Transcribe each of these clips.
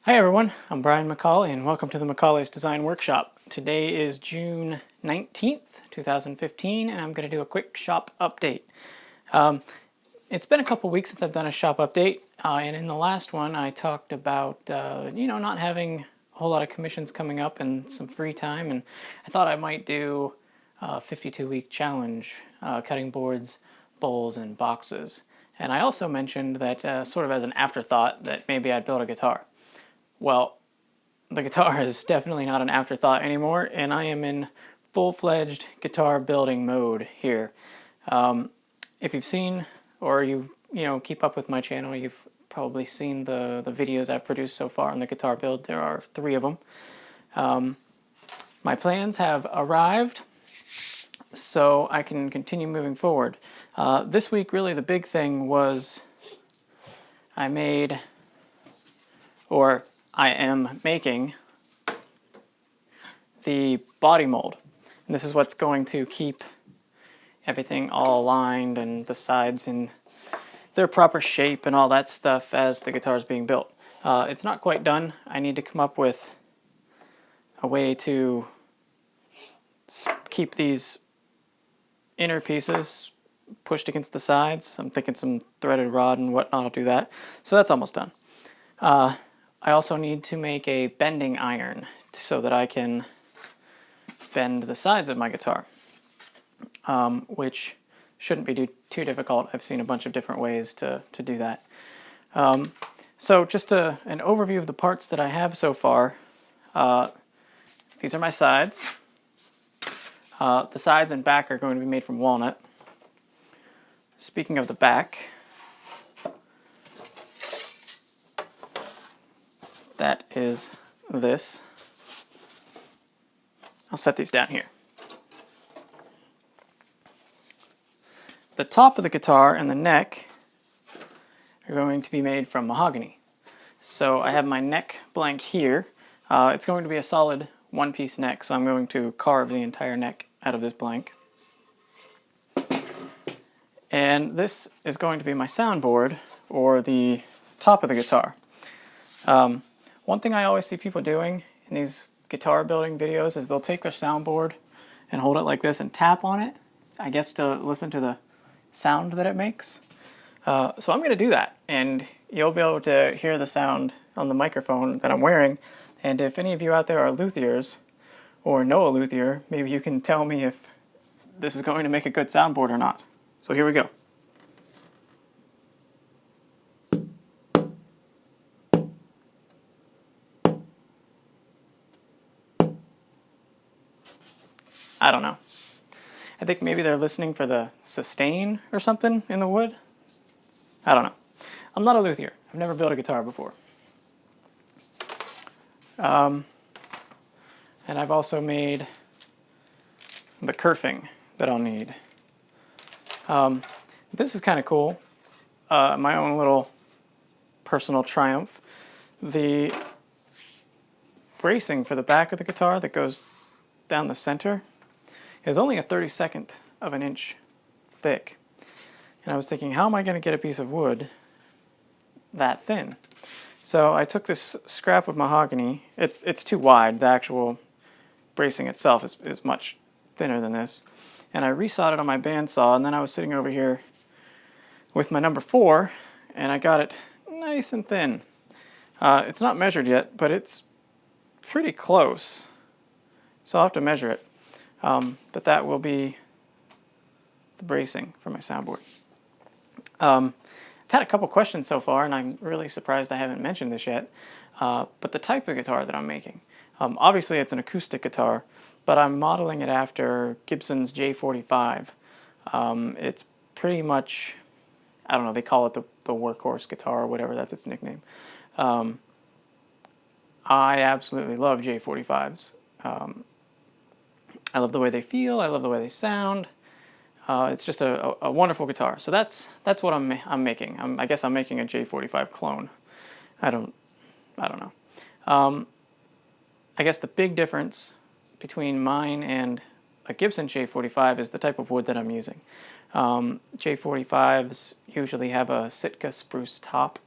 Hi everyone, I'm Brian McCauley and welcome to the McCauley's Design Workshop. Today is June 19th, 2015 and I'm going to do a quick shop update. It's been a couple weeks since I've done a shop update and in the last one I talked about not having a whole lot of commissions coming up and some free time, and I thought I might do a 52-week challenge cutting boards, bowls, and boxes. And I also mentioned that sort of as an afterthought that maybe I'd build a guitar. Well, the guitar is definitely not an afterthought anymore, and I am in full-fledged guitar building mode here. If you've seen or you keep up with my channel, you've probably seen the videos I've produced so far on the guitar build. There are 3 of them. My plans have arrived, so I can continue moving forward. This week, really, the big thing was I am making the body mold. And this is what's going to keep everything all aligned and the sides in their proper shape and all that stuff as the guitar is being built. It's not quite done. I need to come up with a way to keep these inner pieces pushed against the sides. I'm thinking some threaded rod and whatnot will do that. So that's almost done. I also need to make a bending iron so that I can bend the sides of my guitar, which shouldn't be too difficult. I've seen a bunch of different ways to do that. So just an overview of the parts that I have so far. These are my sides. The sides and back are going to be made from walnut. Speaking of the back, that is this. I'll set these down here. The top of the guitar and the neck are going to be made from mahogany. So I have my neck blank here. It's going to be a solid one-piece neck, so I'm going to carve the entire neck out of this blank. And this is going to be my soundboard, or the top of the guitar. One thing I always see people doing in these guitar building videos is they'll take their soundboard and hold it like this and tap on it, I guess to listen to the sound that it makes. So I'm going to do that, and you'll be able to hear the sound on the microphone that I'm wearing. And if any of you out there are luthiers or know a luthier, maybe you can tell me if this is going to make a good soundboard or not. So here we go. I don't know. I think maybe they're listening for the sustain or something in the wood. I don't know. I'm not a luthier. I've never built a guitar before. And I've also made the kerfing that I'll need. This is kind of cool. My own little personal triumph. The bracing for the back of the guitar that goes down the center is only a 32nd of an inch thick. And I was thinking, how am I going to get a piece of wood that thin? So I took this scrap of mahogany. It's too wide. The actual bracing itself is much thinner than this. And I resawed it on my bandsaw, and then I was sitting over here with my number 4, and I got it nice and thin. It's not measured yet, but it's pretty close. So I'll have to measure it. But that will be the bracing for my soundboard. I've had a couple questions so far, and I'm really surprised I haven't mentioned this yet. But the type of guitar that I'm making. Obviously it's an acoustic guitar, but I'm modeling it after Gibson's J45. It's pretty much, I don't know, they call it the workhorse guitar or whatever, that's its nickname. I absolutely love J45s. I love the way they feel, I love the way they sound. It's just a wonderful guitar. So that's what I'm making. I guess I'm making a J45 clone. I don't know. I guess the big difference between mine and a Gibson J45 is the type of wood that I'm using. J45s usually have a Sitka spruce top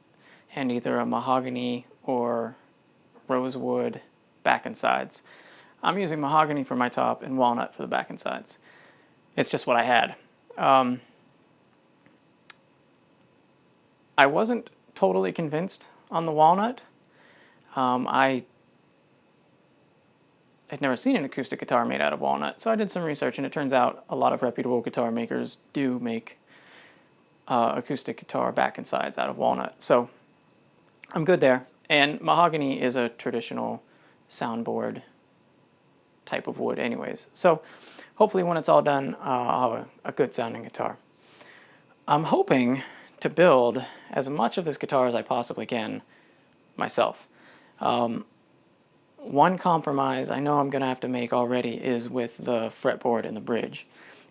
and either a mahogany or rosewood back and sides. I'm using mahogany for my top and walnut for the back and sides. It's just what I had. I wasn't totally convinced on the walnut. I had never seen an acoustic guitar made out of walnut, so I did some research, and it turns out a lot of reputable guitar makers do make acoustic guitar back and sides out of walnut. So I'm good there. And mahogany is a traditional soundboard type of wood anyways. So hopefully when it's all done, I'll have a good sounding guitar. I'm hoping to build as much of this guitar as I possibly can myself. One compromise I know I'm going to have to make already is with the fretboard and the bridge.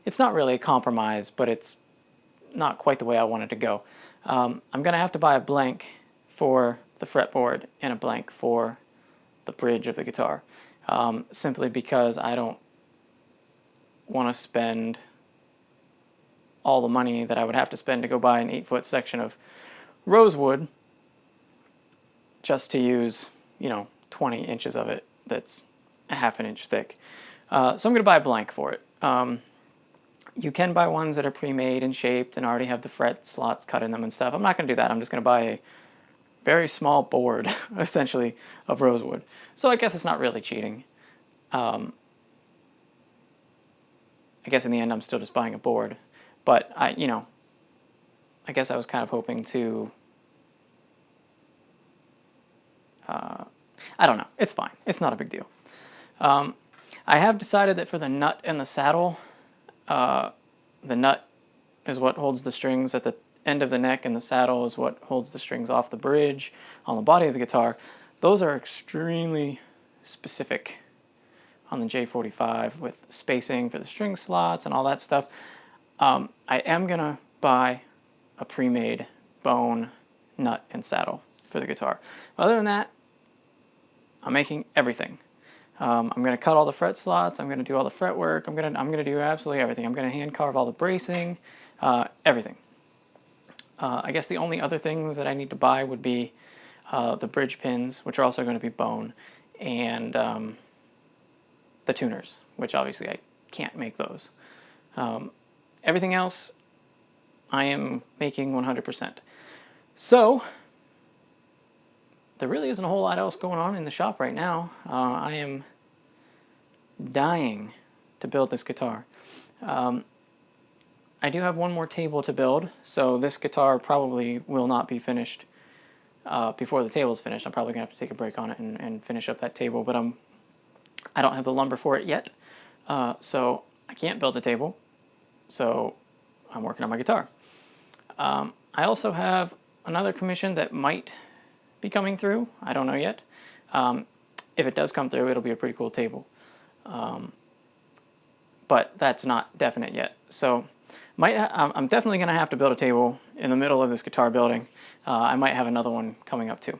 It's not really a compromise, but it's not quite the way I wanted to go. I'm going to have to buy a blank for the fretboard and a blank for the bridge of the guitar, simply because I don't want to spend all the money that I would have to spend to go buy an 8-foot section of rosewood just to use, 20 inches of it that's a half an inch thick. So I'm going to buy a blank for it. You can buy ones that are pre-made and shaped and already have the fret slots cut in them and stuff. I'm not going to do that. I'm just going to buy a very small board, essentially, of rosewood. So I guess it's not really cheating. I guess in the end I'm still just buying a board. But I guess I was kind of hoping to... I don't know. It's fine. It's not a big deal. I have decided that for the nut and the saddle, the nut is what holds the strings at the end of the neck, and the saddle is what holds the strings off the bridge on the body of the guitar. Those are extremely specific on the J45 with spacing for the string slots and all that stuff. I am going to buy a pre-made bone nut and saddle for the guitar. Other than that, I'm making everything. I'm going to cut all the fret slots. I'm going to do all the fret work. I'm going to do absolutely everything. I'm going to hand carve all the bracing, everything. I guess the only other things that I need to buy would be the bridge pins, which are also going to be bone, and the tuners, which obviously I can't make those. Everything else I am making 100%. So there really isn't a whole lot else going on in the shop right now. I am dying to build this guitar. I do have one more table to build, so this guitar probably will not be finished before the table is finished. I'm probably going to have to take a break on it and finish up that table, but I don't have the lumber for it yet, so I can't build the table, so I'm working on my guitar. I also have another commission that might be coming through. I don't know yet. If it does come through, it'll be a pretty cool table. But that's not definite yet. So I'm definitely going to have to build a table in the middle of this guitar building. I might have another one coming up too.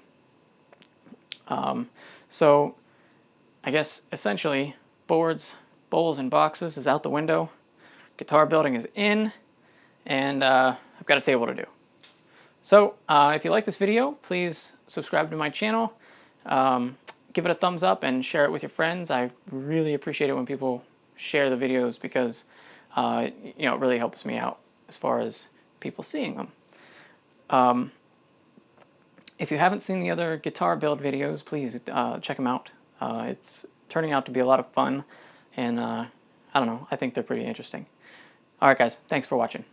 So I guess essentially boards, bowls, and boxes is out the window. Guitar building is in, and I've got a table to do. So if you like this video, please subscribe to my channel. Give it a thumbs up and share it with your friends. I really appreciate it when people share the videos because it really helps me out as far as people seeing them. If you haven't seen the other guitar build videos, please check them out. It's turning out to be a lot of fun, and I don't know, I think they're pretty interesting. Alright guys, thanks for watching.